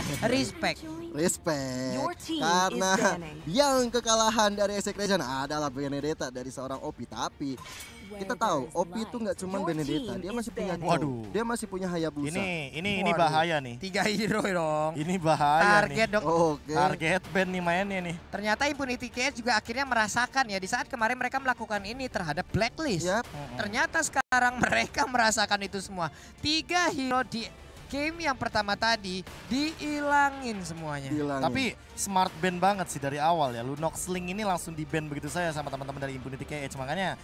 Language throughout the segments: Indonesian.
kan? Respect. Karena yang kekalahan dari Execration adalah Benedetta dari seorang OP. Tapi kita tahu OP itu nggak cuma Benedetta, dia masih punya Waduh. dia masih punya Hayabusa. Ini bahaya nih. 3 hero dong. Ini bahaya Target nih. dong. Oke. Target band nih mainnya nih. Ternyata Impunity KH juga akhirnya merasakan ya di saat kemarin mereka melakukan ini terhadap Blacklist. Yap. Ternyata sekarang mereka merasakan itu semua. 3 hero di game yang pertama tadi diilangin semuanya. Tapi smart ban banget sih dari awal ya. Lunox Link ini langsung di ban begitu saya sama teman-teman dari Impunity KH. Makanya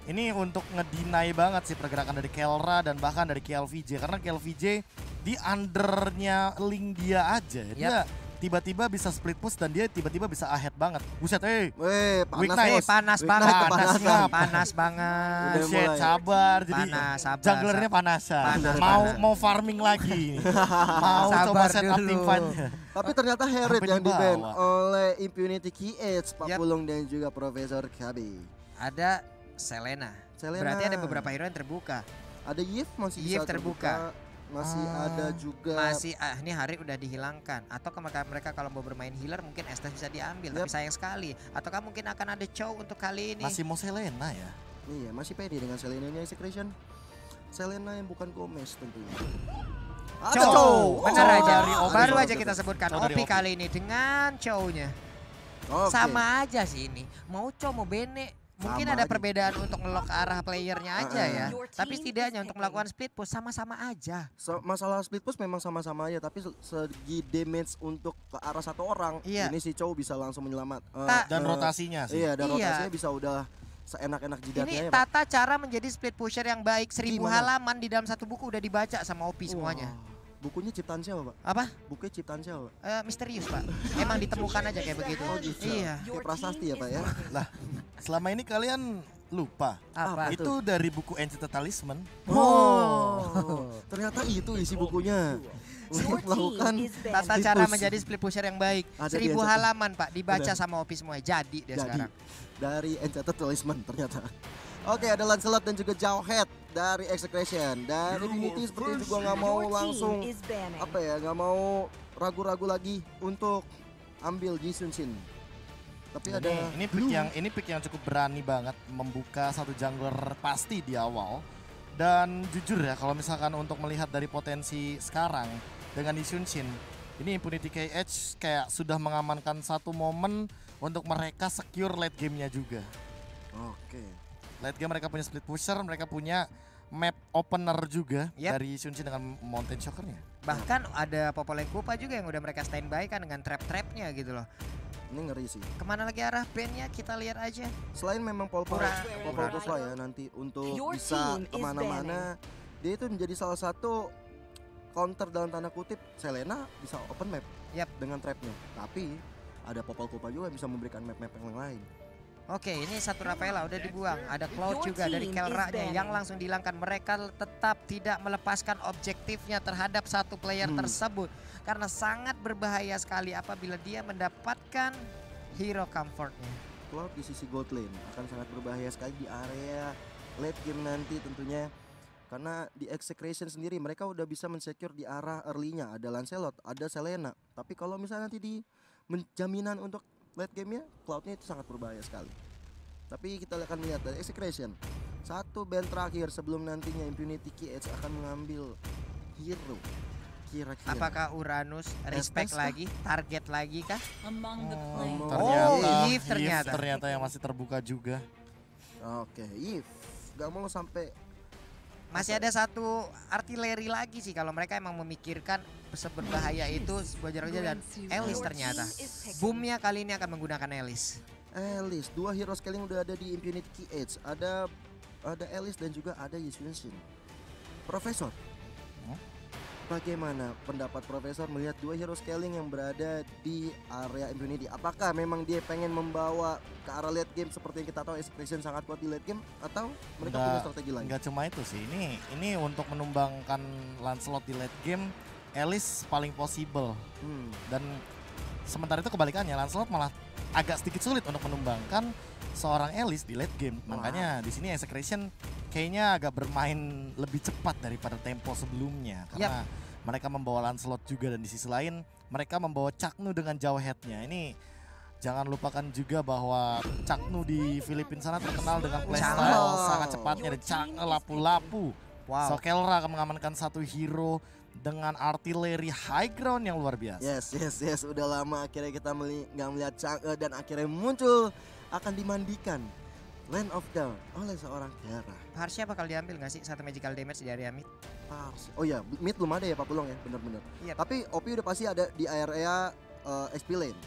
ini untuk ngedinai banget sih pergerakan dari Kelra dan bahkan dari KLVJ. Karena KLVJ di undernya Link dia aja. Dia tiba-tiba bisa split push dan dia tiba-tiba bisa ahead banget. Buset, Panas banget. Buset, sabar. Jadi Sabar, junglernya panasan. Mau farming lagi. Mau coba set up team fight-nya. Tapi ternyata Herald yang di-ban oleh Impunity KH, Pak Pulung dan juga Profesor KB. Ada Selena. Berarti ada beberapa hero yang terbuka. Ada Yves masih bisa terbuka. Masih ada juga. Ini Harit udah dihilangkan. Atau mereka kalau mau bermain healer mungkin Estes bisa diambil. Tapi sayang sekali. Ataukah mungkin akan ada Chow untuk kali ini. Masih mau Selena ya? Iya masih pede dengan Selena-nya Execration. Selena yang bukan Gomez tentunya. Chow. Benar aja. Baru aja kita sebutkan OP kali ini dengan Chow-nya. Sama aja sih ini. Mau Chow mau Bene. Mungkin ada perbedaan untuk nge-lock arah playernya aja ya. Tapi setidaknya untuk melakukan split push sama-sama aja. Masalah split push memang sama-sama aja. Tapi segi damage untuk ke arah satu orang. Ini si Chow bisa langsung menyelamat. Dan rotasinya sih. Iya dan rotasinya bisa udah seenak-enak jidatnya ya. Ini tata cara menjadi split pusher yang baik. 1000 halaman di dalam satu buku udah dibaca sama OP semuanya. Bukunya ciptaan siapa, Pak? Apa? Bukunya ciptaan siapa, Pak? Misterius, Pak. Emang ditemukan aja kayak begitu. Iya. Kayak prasasti ya, Pak ya? Lah, selama ini kalian lupa. Apa? Itu dari buku Enchanted Talisman. Ternyata itu isi bukunya. Untuk melakukan tata cara menjadi split pusher yang baik. 1000 halaman, Pak. Dibaca sama OP semua. Jadi dia sekarang. Dari Enchanted Talisman ternyata. Oke, ada Lancelot dan juga Jawhead dari Execration. Dari Unity seperti itu gue nggak mau langsung nggak mau ragu-ragu lagi untuk ambil Jisung Shin. Tapi ini pick yang cukup berani banget membuka satu jungler pasti di awal. Dan jujur ya kalau misalkan untuk melihat dari potensi sekarang dengan Jisung Shin, ini Impunity KH kayak sudah mengamankan satu momen untuk mereka secure late game-nya juga. Oke. Late game mereka punya split pusher, mereka punya map opener juga dari Shunshin dengan Mountain Shocker-nya. Bahkan ada Popoleng Kupa juga yang udah mereka standby kan dengan trap-trapnya gitu loh. Ini ngeri sih. Kemana lagi arah bandnya kita lihat aja. Selain memang Popoleng ya nanti untuk bisa kemana-mana, dia itu menjadi salah satu counter dalam tanda kutip Selena bisa open map dengan trapnya. Tapi ada Popol Kupa juga yang bisa memberikan map-map yang lain. Oke, ini satu Rafaela udah dibuang. Ada Cloud juga dari Kelra-nya yang langsung dihilangkan. Mereka tetap tidak melepaskan objektifnya terhadap satu player tersebut. Karena sangat berbahaya sekali apabila dia mendapatkan hero comfortnya. Cloud di sisi gold lane akan sangat berbahaya sekali di area late game nanti tentunya. Karena di Execration sendiri mereka udah bisa mensecure di arah early-nya. Ada Lancelot, ada Selena. Tapi kalau misalnya nanti di jaminan untuk late game-nya, Cloud-nya itu sangat berbahaya sekali. Tapi kita akan lihat dari Execration. Satu band terakhir sebelum nantinya Impunity KH akan mengambil hero. Kira-kira. Apakah Uranus respect lagi, target lagi kah? Ternyata yang masih terbuka juga. Oke, Yves. Gak mau sampai masih ada satu artileri lagi sih kalau mereka emang memikirkan seberbahaya itu sebuah jaraknya dan Elis ternyata. Boomnya kali ini akan menggunakan Elis. Dua hero scaling udah ada di Impunity KH. Ada Elis dan juga ada Jisung Shin. Profesor, bagaimana pendapat Profesor melihat dua hero scaling yang berada di area Impunity? Apakah memang dia pengen membawa ke arah late game seperti yang kita tahu Expression sangat kuat di late game, atau mereka punya strategi lain? Enggak cuma itu sih, ini untuk menumbangkan Lancelot di late game, Elis paling possible. Dan sementara itu kebalikannya, Lancelot malah agak sedikit sulit untuk menumbangkan seorang Elis di late game. Makanya di sini Execration kayaknya agak bermain lebih cepat daripada tempo sebelumnya. Karena mereka membawa Lancelot juga, dan di sisi lain mereka membawa Chaknu dengan jauh headnya. Ini jangan lupakan juga bahwa Chaknu di Filipina sana terkenal dengan playstyle sangat cepatnya dan lapu-lapu. Wow. So Kelra akan mengamankan satu hero dengan artileri high ground yang luar biasa. Yes. Udah lama akhirnya kita nggak melihat Chang'e dan akhirnya muncul akan dimandikan Land of Dawn oleh seorang Kelra. Harsnya bakal diambil nggak sih satu magical damage di area mid? Oh ya, mid belum ada ya Pak Pulong ya, bener-bener. Yep. Tapi OP udah pasti ada di area XP lane.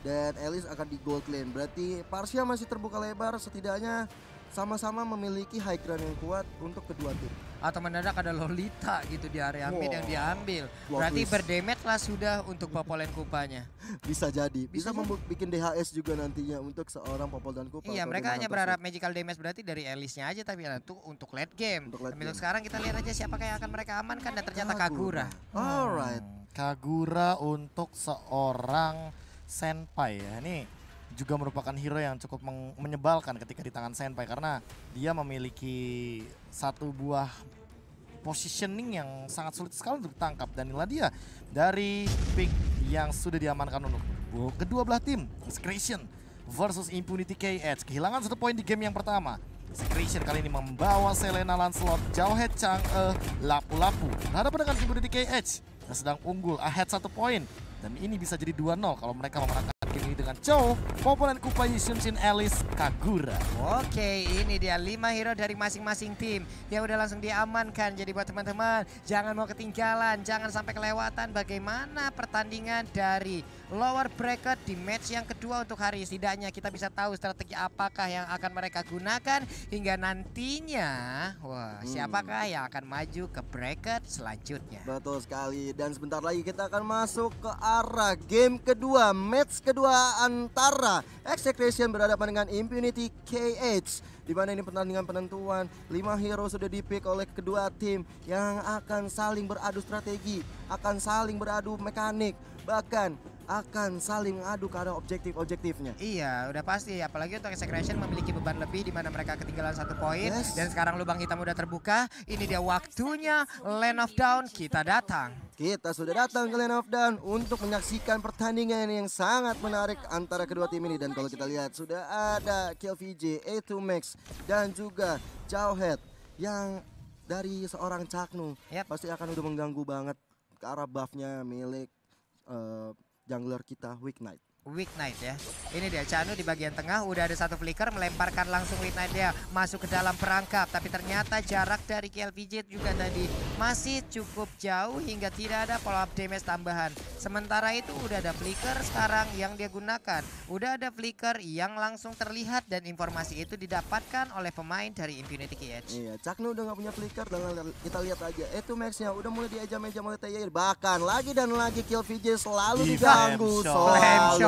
Dan Alice akan di gold lane. Berarti Parsia masih terbuka lebar, setidaknya sama-sama memiliki high ground yang kuat untuk kedua tim. Atau mendadak ada Lolita gitu di area mid yang diambil. Plot Berarti twist. berdamage lah sudah untuk Popolen Kupanya. Bisa jadi. Bisa bikin DHS juga nantinya untuk seorang Popol dan Kupa. Iya, mereka hanya berharap magical damage berarti dari Alice-nya aja, tapi itu untuk late game. Untuk sekarang kita lihat aja siapakah yang akan mereka amankan, dan ternyata Kagura. Alright. Kagura untuk seorang Senpai ya. Ini juga merupakan hero yang cukup menyebalkan ketika di tangan Senpai, karena dia memiliki satu buah positioning yang sangat sulit sekali untuk ditangkap. Dan inilah dia dari pick yang sudah diamankan untuk kedua belah tim. Secretion versus Impunity KH. Kehilangan 1 poin di game yang pertama. Secretion kali ini membawa Selena Lancelot, Jauhead Chang'e, lapu-lapu berhadapan dengan Impunity KH yang sedang unggul ahead 1 poin. Dan ini bisa jadi 2-0 kalau mereka memenangkan game ini dengan Chow, Popolen Kupa, Yunshin, Alice, Kagura. Oke, ini dia 5 hero dari masing-masing tim yang udah langsung diamankan. Jadi buat teman-teman, jangan mau ketinggalan, jangan sampai kelewatan bagaimana pertandingan dari lower bracket di match yang kedua untuk hari. Setidaknya kita bisa tahu strategi apakah yang akan mereka gunakan hingga nantinya. Wah, siapakah yang akan maju ke bracket selanjutnya. Betul sekali, dan sebentar lagi kita akan masuk ke arah game kedua, match kedua antara Execration berhadapan dengan Impunity KH, di mana ini pertandingan penentuan. 5 hero sudah dipick oleh kedua tim yang akan saling beradu strategi, akan saling beradu mekanik, bahkan akan saling mengadu ke arah objektifnya. Iya, udah pasti. Apalagi untuk Execration memiliki beban lebih di mana mereka ketinggalan 1 poin. Dan sekarang lubang hitam udah terbuka. Ini dia waktunya Land of Dawn kita datang. Kita sudah datang ke Land of Dawn untuk menyaksikan pertandingan yang sangat menarik antara kedua tim ini. Dan kalau kita lihat sudah ada KillVJ, A2 Max, dan juga Jauhead yang dari seorang Chaknu. Pasti akan udah mengganggu banget ke arah buffnya milik jungler kita Weak Knight. Weak Knight ya. Ini dia Chanu di bagian tengah, udah ada satu flicker, melemparkan langsung Weak Knight dia masuk ke dalam perangkap. Tapi ternyata jarak dari KLVJ juga tadi masih cukup jauh hingga tidak ada follow up damage tambahan. Sementara itu udah ada flicker sekarang yang dia gunakan. Udah ada flicker yang langsung terlihat dan informasi itu didapatkan oleh pemain dari Impunity KH. Iya, Chaknu udah gak punya flicker, dan kita lihat aja itu Max-nya udah mulai diajam-ajam oleh TY. Bahkan lagi dan lagi KillVJ selalu diganggu.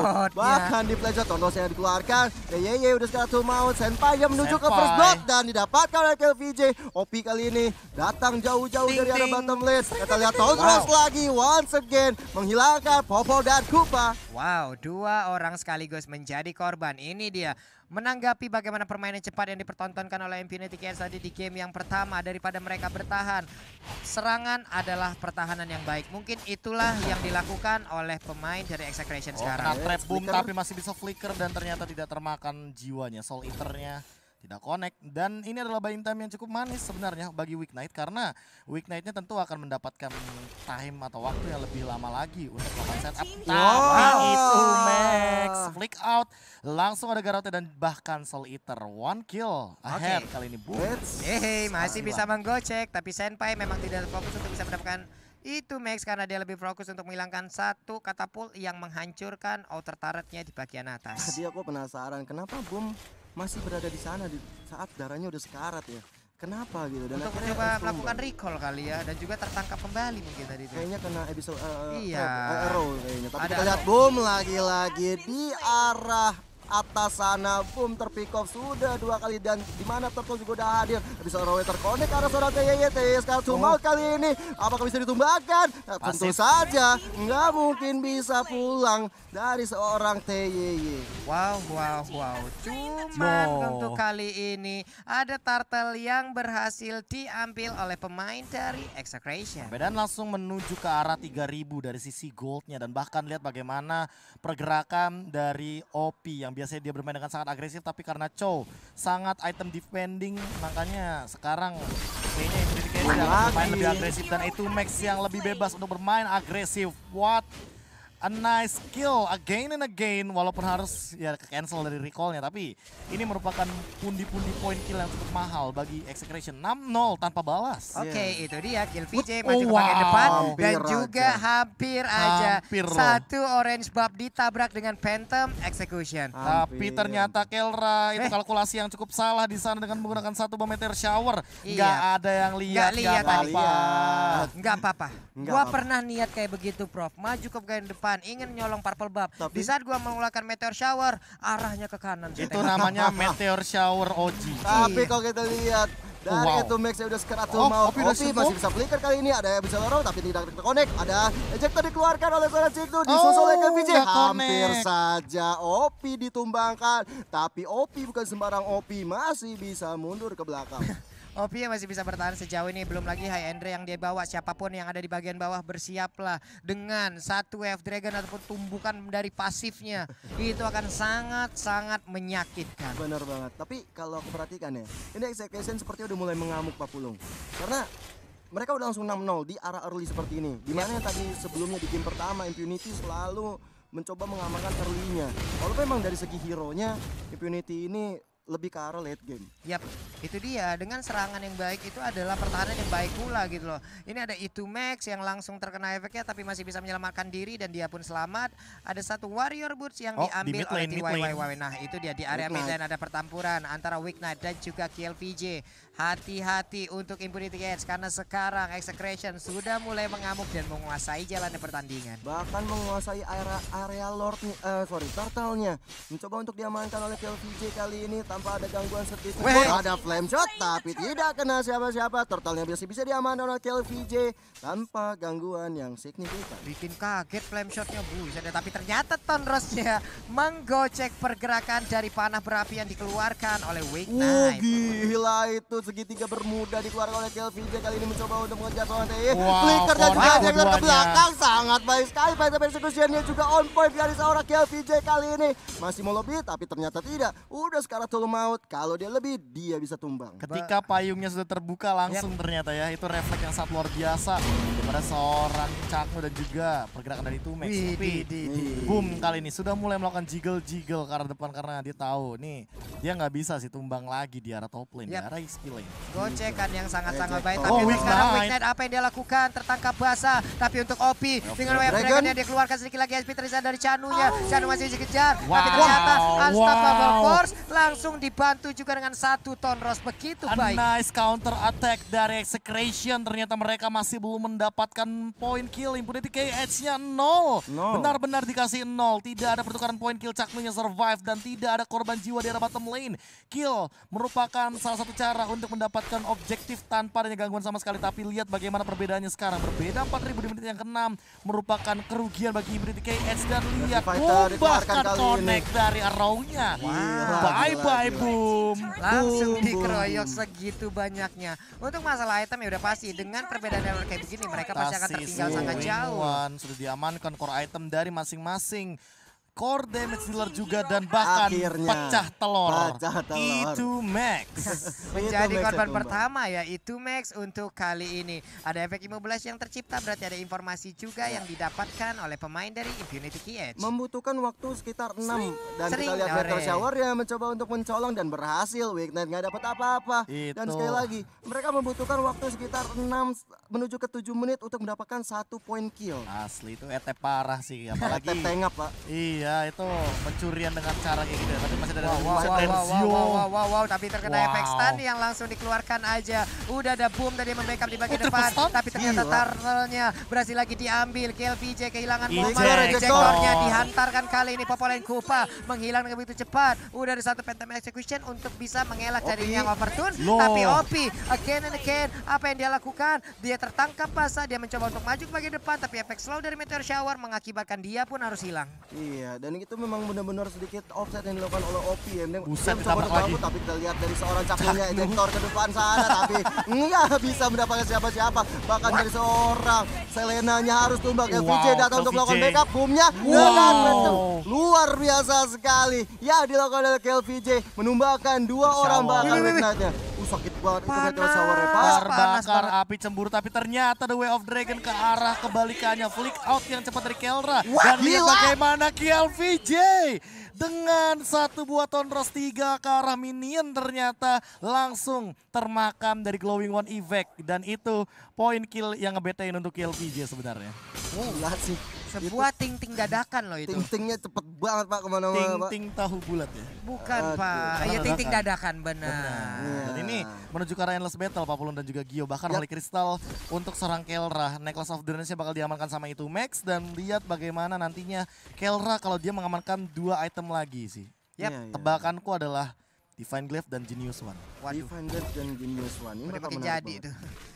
Bahkan di pleasure Tondos yang dikeluarkan, TY udah satu maut, Senpai yang menuju ke first blood dan didapatkan oleh KillVJ. OP kali ini datang jauh-jauh dari arah bottom lane. Kita lihat Tondos lagi once again menghilangkan Popol dan Kupa. Wow, 2 orang sekaligus menjadi korban. Ini dia menanggapi bagaimana permainan cepat yang dipertontonkan oleh Impunity KH tadi di game yang pertama. Daripada mereka bertahan, serangan adalah pertahanan yang baik. Mungkin itulah yang dilakukan oleh pemain dari Execration sekarang. Trap boom tapi masih bisa flicker dan ternyata tidak termakan jiwanya. Soul Eater-nya tidak connect, dan ini adalah buying time yang cukup manis sebenarnya bagi Weak Knight, karena Weak Knight-nya tentu akan mendapatkan time atau waktu yang lebih lama lagi untuk melakukan setup. Tapi itu Max flick out, langsung ada Garrote dan bahkan Soul Eater 1 kill ahead kali ini. Boom. Masih bisa menggocek, tapi Senpai memang tidak fokus untuk bisa mendapatkan itu Max karena dia lebih fokus untuk menghilangkan satu katapult yang menghancurkan outer turret-nya di bagian atas. Tadi aku penasaran kenapa Boom masih berada di sana di saat darahnya udah sekarat ya. Kenapa gitu? Dan untuk mencoba melakukan recall kali ya, dan juga tertangkap kembali mungkin tadi itu. Kayaknya kena episode iya. arrow kayaknya. Tapi kita lihat Boom lagi-lagi di arah atas sana. Boom, terpick off sudah 2 kali dan di mana Turtle juga udah hadir. Bisa Rowe terkonek karena seorang TYT. Sekarang cuma kali ini apakah bisa ditumbangkan? Nah, tentu saja nggak mungkin bisa pulang dari seorang TYY. Wow. Cuman untuk kali ini ada Turtle yang berhasil diambil oleh pemain dari Execration. Dan langsung menuju ke arah 3000 dari sisi goldnya. Dan bahkan lihat bagaimana pergerakan dari OP yang biasanya dia bermain dengan sangat agresif. Tapi karena Chow sangat item defending, makanya sekarang kayaknya Infinity bermain lebih agresif. Dan itu Max yang lebih bebas untuk bermain agresif. What a nice kill again and again, walaupun harus ya cancel dari recallnya, tapi ini merupakan pundi-pundi poin kill yang cukup mahal bagi Execration. 6-0 tanpa balas. Oke, itu dia kill VJ maju ke bagian depan dan juga hampir aja satu orange buff ditabrak dengan Phantom Execution. Tapi ternyata Kelra itu kalkulasi yang cukup salah di sana dengan menggunakan satu bom meteor shower. Nggak ada yang lihat, nggak apa-apa. Gua pernah niat kayak begitu, Prof. Maju ke bagian depan, ingin nyolong purple buff. Di saat gua mengeluarkan meteor shower, arahnya ke kanan. Itu namanya meteor shower OG. Tapi kalau kita lihat dari itu Max yang udah sekerat mau Opi masih bisa flicker kali ini, ada yang bisa lorong tapi tidak terkonek. Ada ejector dikeluarkan oleh seorang Cikgu, disusul oleh KVJ. Hampir saja Opi ditumbangkan, tapi Opi bukan sembarang Opi, masih bisa mundur ke belakang. Opi masih bisa bertahan sejauh ini, belum lagi High Andre yang dia bawa. Siapapun yang ada di bagian bawah bersiaplah dengan satu Wave Dragon ataupun tumbukan dari pasifnya. Itu akan sangat-sangat menyakitkan. Bener banget, tapi kalau aku perhatikan ya, ini Execution sepertinya udah mulai mengamuk Pak Pulung. Karena mereka udah langsung 6-0 di arah early seperti ini. Dimana yang tadi sebelumnya di game pertama Impunity selalu mencoba mengamankan early-nya. Walaupun memang dari segi hero-nya Impunity ini lebih ke arah late game. Yap, itu dia. Dengan serangan yang baik itu adalah pertahanan yang baik pula gitu loh. Ini ada itu Max yang langsung terkena efeknya tapi masih bisa menyelamatkan diri dan dia pun selamat. Ada satu Warrior Boots yang diambil oleh TYYY. Nah itu dia di area mid lane ada pertempuran antara Weak Knight dan juga KLVJ. Hati-hati untuk Impunity Edge karena sekarang Execration sudah mulai mengamuk dan menguasai jalannya pertandingan. Bahkan menguasai area Lord Turtle-nya. Mencoba untuk diamankan oleh KLVJ kali ini tanpa ada gangguan sedikit. Ada flame shot tapi tidak kena siapa-siapa. Turtle-nya bisa diamankan oleh KLVJ tanpa gangguan yang signifikan. Bikin kaget flame shotnya buset, tapi ternyata Tonrosnya menggocek pergerakan dari panah berapi yang dikeluarkan oleh Weak Knight. Gila itu segitiga bermuda dikeluarkan oleh KLVJ kali ini mencoba untuk mengejar seorang TY. Flicker dan juga Jagger ke belakang sangat baik sekali. Phantom Execution-nya juga on point dari seorang KLVJ kali ini. Masih mau lebih tapi ternyata tidak. Udah sekarang tolong maut. Kalau dia lebih dia bisa tumbang. Ketika payungnya sudah terbuka langsung ternyata ya. Itu refleks yang sangat luar biasa. Daripada seorang Cakno dan juga pergerakan dari Tumex. Boom kali ini sudah mulai melakukan jiggle-jiggle ke arah depan karena dia tahu nih dia nggak bisa sih tumbang lagi di arah top lane, di arah XP lane. Gocekan yang sangat-sangat baik, tapi sekarang Weak Knight apa yang dia lakukan? Tertangkap basah, tapi untuk Opi dengan Wave Dragon yang dia keluarkan sedikit lagi SP tersisa dari Chanunya. Chanu masih bisa kejar, tapi ternyata Unstoppable Force langsung dibantu juga dengan satu Tonros begitu baik. Nice counter attack dari Execration, ternyata mereka masih belum mendapatkan poin kill. Impunity KH-nya 0. Benar-benar dikasih 0, tidak ada pertukaran poin kill. Caknunya survive dan tidak ada korban jiwa di arah bottom lane. Kill merupakan salah satu cara untuk mendapatkan objektif tanpa adanya gangguan sama sekali. Tapi lihat bagaimana perbedaannya sekarang. Berbeda 4000 di menit yang ke-6 merupakan kerugian bagi Impunity KH. Dan lihat bahkan connect dari arrow-nya. Bye-bye boom. Langsung dikeroyok segitu banyaknya. Untuk masalah item ya udah pasti. Dengan perbedaan yang kayak begini mereka pasti akan tertinggal sangat jauh. Sudah diamankan core item dari masing-masing core damage dealer juga dan bahkan pecah telur. Itu Max. Menjadi korban pertama ya itu Max untuk kali ini. Ada efek immobilize yang tercipta, berarti ada informasi juga yang didapatkan oleh pemain dari Impunity KH. Membutuhkan waktu sekitar 6 dan kita lihat Meteor Shower ya mencoba untuk mencolong dan berhasil. Weak Knight nggak dapat apa-apa. Dan sekali lagi mereka membutuhkan waktu sekitar 6 menuju ke 7 menit untuk mendapatkan 1 poin kill. Asli itu parah sih, apalagi tengap Pak. Iya. ya, itu pencurian dengan cara kayak gitu ya. Tapi masih ada Wow, tapi terkena efek stun yang langsung dikeluarkan aja. Udah ada boom tadi membackup di bagian depan, tapi ternyata turtle-nya berhasil lagi diambil. KLVJ kehilangan momen, ejectornya dihantarkan kali ini. Popolen Kupa menghilang dengan begitu cepat. Udah ada satu Phantom Execution untuk bisa mengelak dari yang overturn. Tapi Opi again and again, apa yang dia lakukan? Dia tertangkap basah, dia mencoba untuk maju ke bagian depan, tapi efek slow dari Meteor Shower mengakibatkan dia pun harus hilang. Iya, dan itu memang benar-benar sedikit offset yang dilakukan oleh Opi ya. Buset, dia mencoba lagi. Tapi kita lihat dari seorang Caknunya ejector ke depan sana, tapi nggak bisa mendapatkan siapa-siapa. Bahkan dari seorang Selenanya harus tumbang. KLVJ datang untuk melakukan backup, boomnya luar biasa sekali. Ya, dilakukan oleh KLVJ, menumbangkan 2 orang bahkan Weeknight-nya. Sakit banget itu Meteor Shower-nya, Pak. Terbakar api cemburu, tapi ternyata The Way of Dragon ke arah kebalikannya. Flick out yang cepat dari Kelra. Dan lihat bagaimana KLVJ dengan satu buah Tonros 3 ke arah minion ternyata langsung termakam dari Glowing One Effect. Dan itu poin kill yang ngebetain untuk KLVJ sebenarnya. Gila sih. Sebuah ting-ting dadakan loh itu. Ting-tingnya cepet banget Pak kemana-mana Pak. Ting-ting tahu bulat ya? Bukan Pak, ya ting-ting dadakan benar. Dan ini menuju ke arah Endless Battle Pak Pulun dan juga Gio. Bahkan Holy Crystal untuk seorang Kelra. Necklace of Durance bakal diamankan sama itu Max. Dan lihat bagaimana nantinya Kelra kalau dia mengamankan 2 item lagi sih. Tebakanku adalah Divine Glaive dan Genius One. Waduh. Divine Glaive dan Genius One. Ini udah makin jadi itu.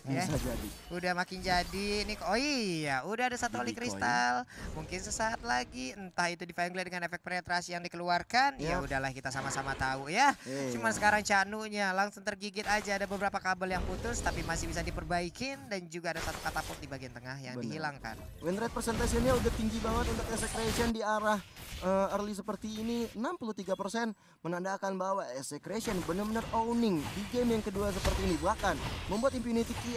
Bisa jadi. Udah makin jadi. Ini oh iya, udah ada satu Holy Crystal. Mungkin sesaat lagi entah itu Divine Glaive dengan efek penetrasi yang dikeluarkan. Ya udahlah kita sama-sama tahu ya. Cuman sekarang Caknunya langsung tergigit aja, ada beberapa kabel yang putus tapi masih bisa diperbaikin dan juga ada satu katapult di bagian tengah yang dihilangkan. Win rate persentasenya udah tinggi banget untuk Execration di arah early seperti ini. 63% menandakan bahwa Execration benar-benar owning di game yang kedua seperti ini. Bahkan membuat Impunity KH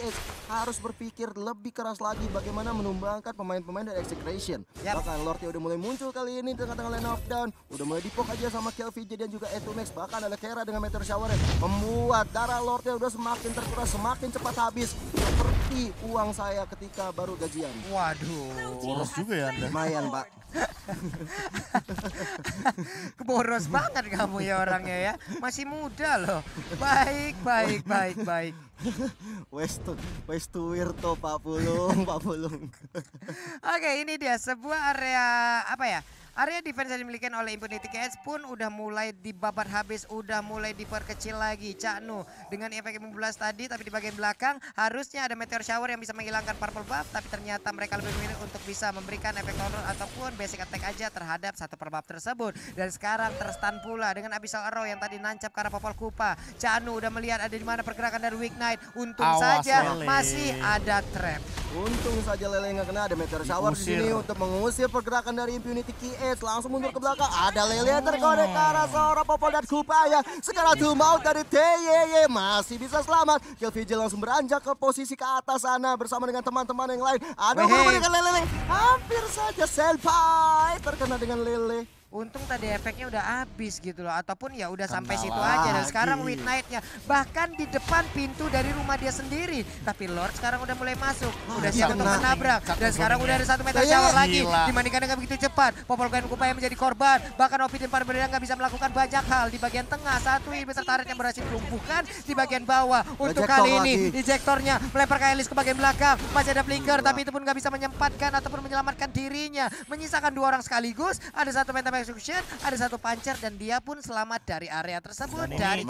harus berpikir lebih keras lagi bagaimana menumbangkan pemain-pemain dari Execration. Bahkan Lordnya udah mulai muncul kali ini di tengah-tengah line of down. Udah mulai dipok aja sama KLVJ dan juga E2max. Bahkan ada Kera dengan Meteor Shower membuat darah Lordnya udah semakin terkuras, semakin cepat habis. Seperti uang saya ketika baru gajian. Waduh. Boros juga ya Anda. Lumayan Pak. Boros banget kamu ya orangnya ya. Masih muda loh. Baik. Wes to Wirto Pak Pulung. Oke, ini dia sebuah area apa ya? Area defense yang dimiliki oleh Impunity KH pun udah mulai dibabat habis, udah mulai diperkecil lagi. Caknu dengan efek 15 tadi, tapi di bagian belakang harusnya ada Meteor Shower yang bisa menghilangkan purple buff, tapi ternyata mereka lebih memilih untuk bisa memberikan efek counter ataupun basic attack aja terhadap satu purple buff tersebut. Dan sekarang terstun pula dengan Abyssal Arrow yang tadi nancap ke arah Popol Kupa. Caknu udah melihat ada di mana pergerakan dari Weeknight. Untung saja masih ada trap. Untung saja Lele nggak kena, ada Meteor Shower di sini untuk mengusir pergerakan dari Impunity KH. Langsung mundur ke belakang, ada Lele terkonek ke arah seorang Popol dan Kupa ya. Sekarang tuh mau dari TYY masih bisa selamat. KLVJ langsung beranjak ke posisi ke atas sana bersama dengan teman-teman yang lain. Ada dengan Lele, hampir saja Senpai terkena dengan Lele. Untung tadi efeknya udah habis gitu loh, ataupun ya udah sampai situ aja. Dan sekarang Weeknight-nya bahkan di depan pintu dari rumah dia sendiri. Tapi Lord sekarang udah mulai masuk, udah siap untuk menabrak. Dan sekarang udah ada satu Meteor Shower lagi. Dibandingkan dengan begitu cepat, Popol dan Kupa yang menjadi korban. Bahkan Opi dan para beredar nggak bisa melakukan banyak hal. Di bagian tengah satu inhibitor turret yang berhasil dilumpuhkan. Di bagian bawah untuk kali ini ejectornya melempar ke Elis ke bagian belakang. Masih ada flicker tapi itu pun nggak bisa menyempatkan ataupun menyelamatkan dirinya. Menyisakan 2 orang sekaligus. Ada satu Phantom Execution, ada satu puncher dan dia pun selamat dari area tersebut. Dan dari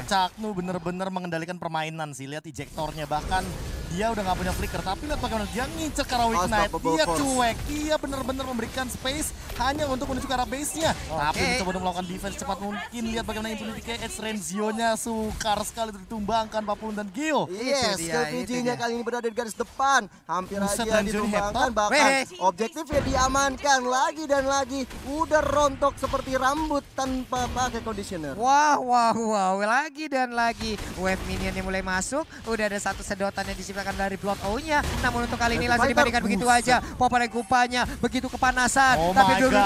Caknu bener-bener mengendalikan permainan sih. Lihat ejektornya, bahkan dia udah nggak punya flicker, tapi lihat bagaimana dia ngincer ke arah Weeknight. Dia cuek, dia bener-bener memberikan space hanya untuk menuju ke arah base-nya. Tapi mencoba untuk melakukan defense cepat mungkin. Lihat bagaimana Impunity KH Renzio-nya sukar sekali ditumbangkan Papulun dan Gio. Yes, KLVJ-nya kali ini berada di garis depan. Hampir aja ditumbangkan, bahkan objektifnya diamankan lagi dan lagi. Udah rontok seperti rambut tanpa pakai conditioner. Wow, lagi dan lagi. Wave minion yang mulai masuk. Udah ada satu sedotan yang diciptakan dari Blood O-nya. Namun untuk kali ini langsung dibandingkan begitu aja. Popol Kupanya begitu kepanasan. Tapi dulu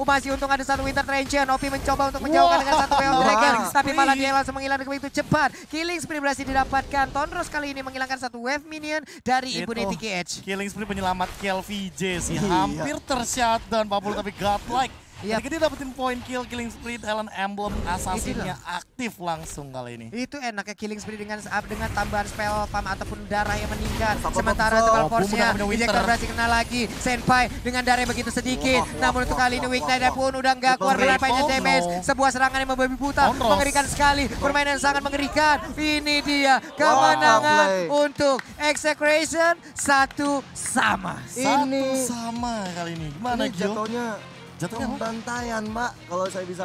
masih untung ada satu Winter Trencher. Opi mencoba untuk menjauhkan dengan satu Way of Dragon. Tapi malah dia langsung menghilangkan begitu cepat. Killing spree berhasil didapatkan. Tonros kali ini menghilangkan satu wave minion dari Impunity KH. Killing spree penyelamat KLVJ sih. Hampir tershutdown Papul, tapi godlike Iya. Ketika dia dapetin poin kill, killing spree, talent emblem, assassinnya aktif langsung kali ini. Itu enaknya killing spree dengan tambahan spell pam ataupun darah yang meningkat. Sakura Sementara Boom, untuk Boom force-nya, udah punya Winter. Injector berhasil kena lagi. Senpai dengan darah yang begitu sedikit. Namun untuk kali ini Weak Knight pun udah nggak keluar Triple berapa Ripple, damage. no. Sebuah serangan yang membabi buta. Onros. Mengerikan sekali. Permainan yang sangat mengerikan. Ini dia kemenangan play. untuk Execration 1-sama. Satu sama kali ini. Gimana Ini Gio? jatuhnya Jatuhnya apa? pembantaian, Mbak. Kalau saya bisa